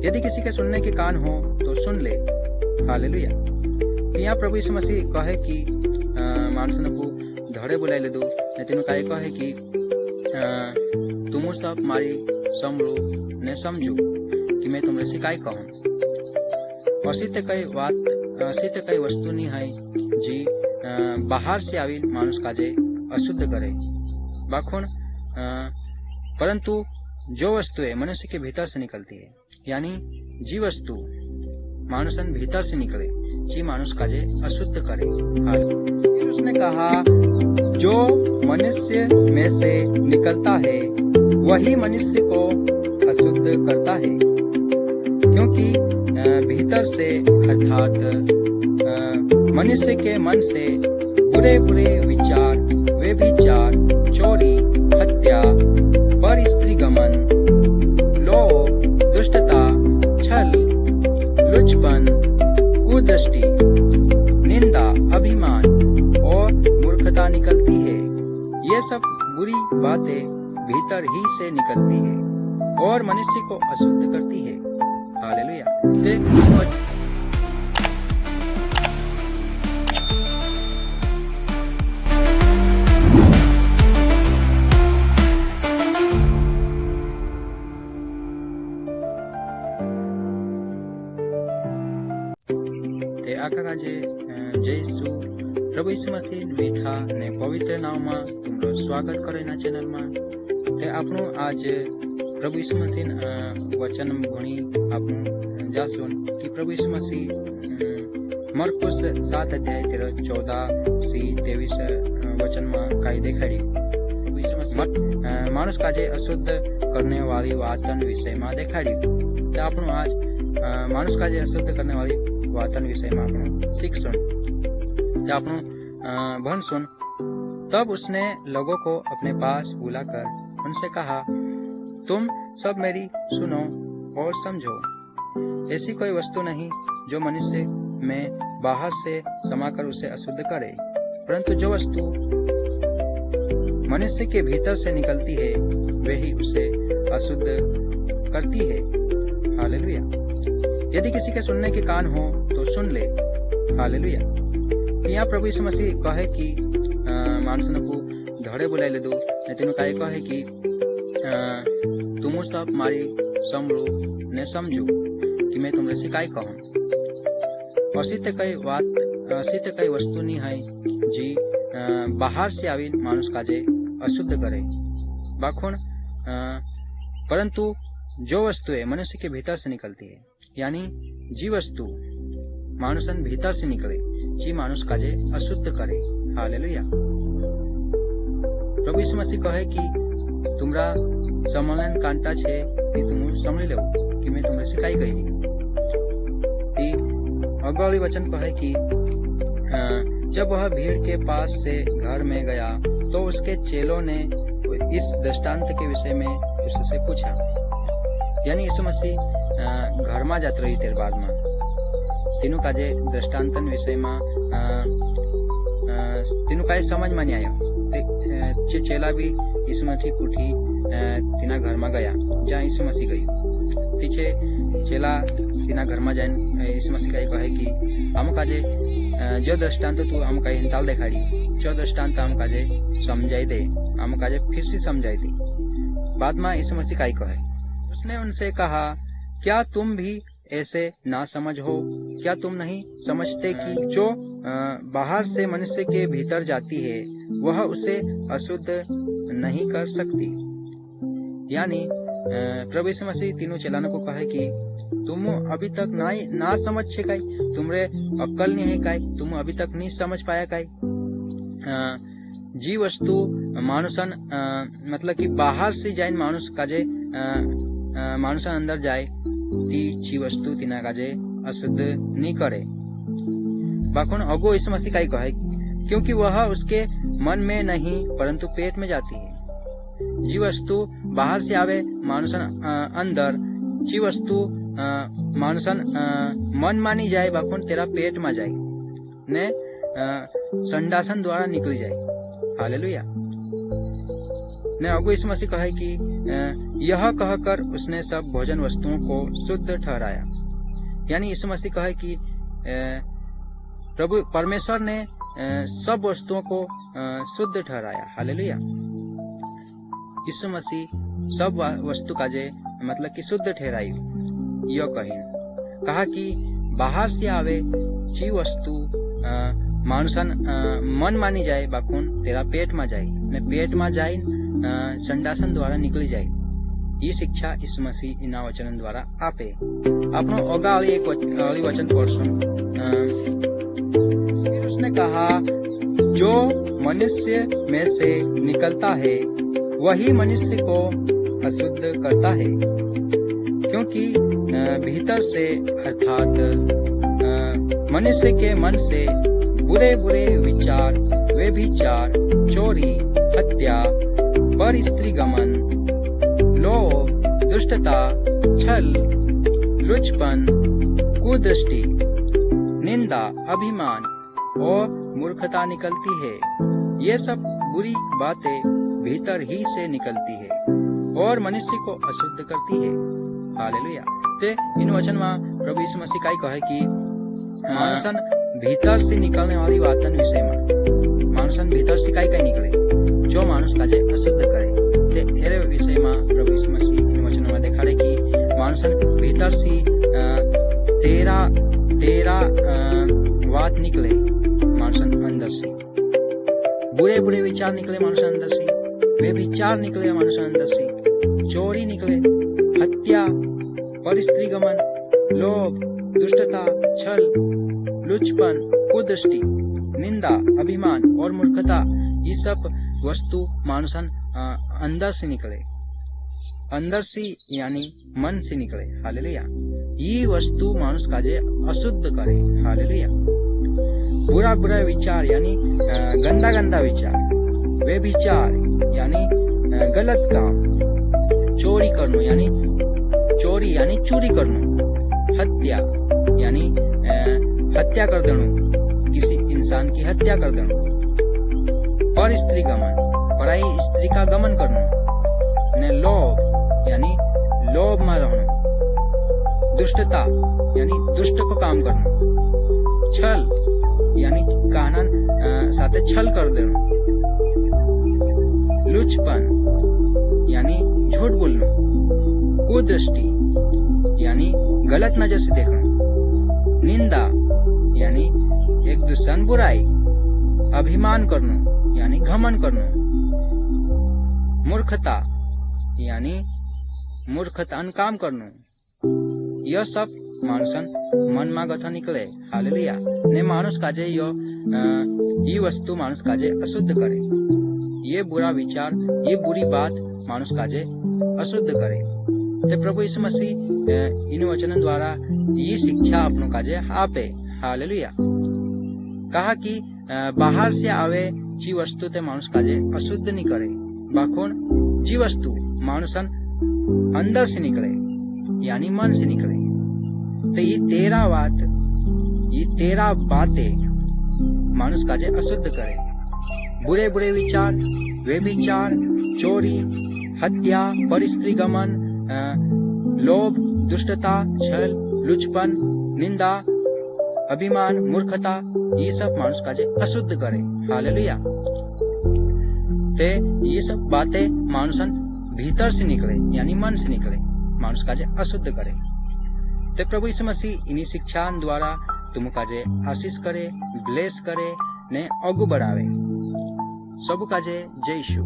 यदि किसी के सुनने के कान हो तो सुन ले। हालेलुया। यहाँ प्रभु यीशु मसीह कहे कि माणसांकू धड़े बुलाई ले दो ने तेनु काई कहे कि तुमु सब मारी समरू ने समझू कि मैं तुमरे से काई कहूं। अशी ते कई वस्तु नहीं है जी बाहर से आवी मानुष काजे अशुद्ध करे बाखुण, परंतु जो वस्तु है मनुष्य के भीतर से निकलती है, यानी जी वस्तु मानुषन भीतर से निकले जी मानुष काजे अशुद्ध करे। फिर उसने कहा जो मनुष्य में से निकलता है वही मनुष्य को अशुद्ध करता है, क्योंकि भीतर से अर्थात मनुष्य के मन से बुरे बुरे विचार, व्यभिचार, चोरी, हत्या, पर स्त्री गमन, लोभ, दुष्टता, छल, लुचपन, कुदृष्टि, निंदा, अभिमान और मूर्खता निकलती है। ये सब बुरी बातें भीतर ही से निकलती है और मनुष्य को अशुद्ध करती है। हालेलुया। આખા જે જય પ્રભુ ઈસુ મસીહ મીઠા ને પવિત્ર નામમાં તમારું સ્વાગત કરે ના ચેનલમાં તે આપણું આજ પ્રભુ ઈસુ મસીહ વચન ભણી આપણું જાસુન કે પ્રભુ ઈસુ મસીહ મરकुस 7 अध्याय 14-23 વચનમાં કાઈ દેખાડી માણસ કાજે અશુદ્ધ करने वाली वातन विषय में देखाड़ी। तो આપણું आज मानुष काजे अशुद्ध करने वाली वातन विषय में આપણું શીખશું, तो આપણું भनसुन। तब उसने लोगों को अपने पास बुलाकर उनसे कहा, तुम सब मेरी सुनो और समझो। ऐसी कोई वस्तु नहीं जो मनुष्य में बाहर से समाकर उसे अशुद्ध करे, परंतु जो वस्तु मनुष्य के भीतर से निकलती है वही उसे अशुद्ध करती है। हालेलुया। यदि किसी के सुनने के कान हो तो सुन ले। हालेलुया। यहाँ प्रभु यीशु मसीह कहे कि माणसांकू धड़े बुलाई ले दो ने तेनु काई कहे कि तुमु सब मारी समरू ने समझू कि मैं तुमरे से काई कहूं। अशी ते कई वस्तु नहीं है जी बाहर से आवी मानुष काजे अशुद्ध करे बाखुण, परंतु जो वस्तु है मनुष्य के भीतर से निकलती है, यानी जी वस्तु मानुषन भीतर से निकले जी मानुष काजे अशुद्ध करे। हालेलुया। प्रभु यीशु मसीह कहे कि तुमरा समलन कांटा छे कि तुम समझी लो कि मैं तुमरे से काई कही। अगली वचन कहे कि जब वह भीड़ के पास से घर में गया तो उसके चेलों ने इस दृष्टांत के विषय में उससे पूछा, यानी यीशु मसीह घर में जात रही तेर बाद में तीनों काजे दृष्टांतन विषय में तीनों काजे समझ में नहीं आयो। चेला भी यीशु मसीह उठी तीना घर में गया जहाँ यीशु मसीह गई। पीछे चेला तीना घर में जाए यीशु मसीह का कहे कि हम काजे जो दृष्टांत तू हम कहीं हिंताल देखाड़ी, जो दृष्टांत हम काजे समझाई दे, हम काजे फिर से समझाई दी। बाद में यीशु मसीह का कहे, उसने उनसे कहा, क्या तुम भी ऐसे ना समझ हो? क्या तुम नहीं समझते कि जो बाहर से मनुष्य के भीतर जाती है वह उसे अशुद्ध नहीं कर सकती। यानी प्रभु यीशु मसीह तीनों चेलानों को कहे कि तुम अभी तक ना समझ छे काई, तुमरे अक्कल नहीं है काई, तुम अभी तक नहीं समझ पाया काई। जी वस्तु मानुषन मतलब कि बाहर से जाए मानुष काजे मानुषन अंदर जाए ती जी वस्तु तीना काजे अशुद्ध नहीं करे बाखुन अगो यीशु मसीह काई कहे, क्योंकि वह उसके मन में नहीं परंतु पेट में जाती है। जी वस्तु बाहर से आवे मानुषन अंदर, जी वस्तु मानुषन मन मानी जाए बाखुन तेरा पेट में जाए ने संडासन द्वारा निकली जाए। हालेलुया। ने अगु यीशु मसीह कहे कि यह कहकर उसने सब भोजन वस्तुओं को शुद्ध ठहराया। यानी यीशु मसीह कहे कि प्रभु परमेश्वर ने सब वस्तुओं को शुद्ध ठहराया। हालेलुया। यीशु मसीह सब वस्तु का जे मतलब कि शुद्ध ठहराई यो कहा कि बाहर से आवे ची वस्तु मानुसन मन मानी जाए बाखून तेरा पेट में जाए ने पेट में जाए संडासन द्वारा निकली जाए। ये शिक्षा यीशु मसीह इना वचन द्वारा आपे। आपनो ओगा एक वचन पढ़सुं। फिर उसने कहा, जो मनुष्य में से निकलता है वही मनुष्य को अशुद्ध करता है, क्योंकि भीतर से अर्थात मनुष्य के मन से बुरे बुरे विचार, व्यभिचार, चोरी, हत्या, परस्त्रीगमन, लोभ, दुष्टता, छल, लुचपन, कुदृष्टि, निंदा, अभिमान और मूर्खता निकलती है। ये सब बुरी बातें भीतर ही से निकलती है और मनुष्य को अशुद्ध करती है। हालेलुया। ते इन वचन में प्रभु यीशु मसीह का कहे कि मानुसन भीतर से निकलने वाली बातन विषय में मानुसन भीतर से काई निकले जो मानुष काजे अशुद्ध करे ते एरे विषय में प्रभु यीशु मसीह इन वचन में दिखाड़े कि मानुसन भीतर से तेरा बात निकले मानुसन अंदर से, बुरे बुरे विचार निकले मानुसन अंदर से, वे विचार निकले मानुसन अंदर से, चोरी निकले, हत्या, परस्त्रीगमन, लोभ, दुष्टता, छल, लुचपन, कुदृष्टि, निंदा, अभिमान और मूर्खता, ये सब वस्तु मानुसन अंदर से निकले, अंदर से यानी मन से निकले। हालेलुया। ये वस्तु मानुष काजे अशुद्ध करे। हालेलुया। बुरा बुरा विचार यानी गंदा गंदा विचार, वे विचार यानी गलत काम, चोरी करनो यानी चोरी करनो, हत्या यानी हत्या कर देनो, किसी इंसान की हत्या कर देनो, पर स्त्री गमन पराई स्त्री का गमन करनो, ने लोभ यानी लोभ में रहनो, दुष्टता यानी दुष्ट को काम करनो, छल यानी कानन साथे छल कर देनो, लुचपन यानी झूठ बोलनो, कुदृष्टि यानी गलत नजर से देखना, निंदा यानी एक दूसरे बुराई, अभिमान करनो यानी घमंड करनो, मूर्खता यानी मूर्खतान काम करनो, यह सब मानुसन मन में गथा निकले। हालेलुया। ने मानुष काजे ये वस्तु मानुष काजे अशुद्ध करे, ये बुरा विचार, ये बुरी बात मानुष काजे अशुद्ध करे। ते प्रभु यीशु मसीह इन वचन द्वारा ये शिक्षा अपनों काजे आपे। हालेलुया। कहा कि बाहर से आवे जी वस्तु ते मानुष काजे अशुद्ध नहीं करे, बाखोन जी वस्तु मानुसन अंदर से निकले यानी मन से निकले। तो ये तेरा बातें मानुष काजे अशुद्ध करे, बुरे बुरे विचार, वे विचार, चोरी, हत्या, परस्त्रीगमन, लोभ, दुष्टता, छल, लुचपन, निंदा, अभिमान, मूर्खता, ये सब मानुष काजे अशुद्ध करे। हालेलुया। ते ये सब बातें मानुसन भीतर से निकले यानी मन से निकले, मानुष काजे अशुद्ध करे। ते प्रभु यीशु मसीह इन्हीं शिक्षा द्वारा तुम काजे आशीष करे, ब्लेस करे ने अगु बढ़ावे। सब काजे जय यीशु।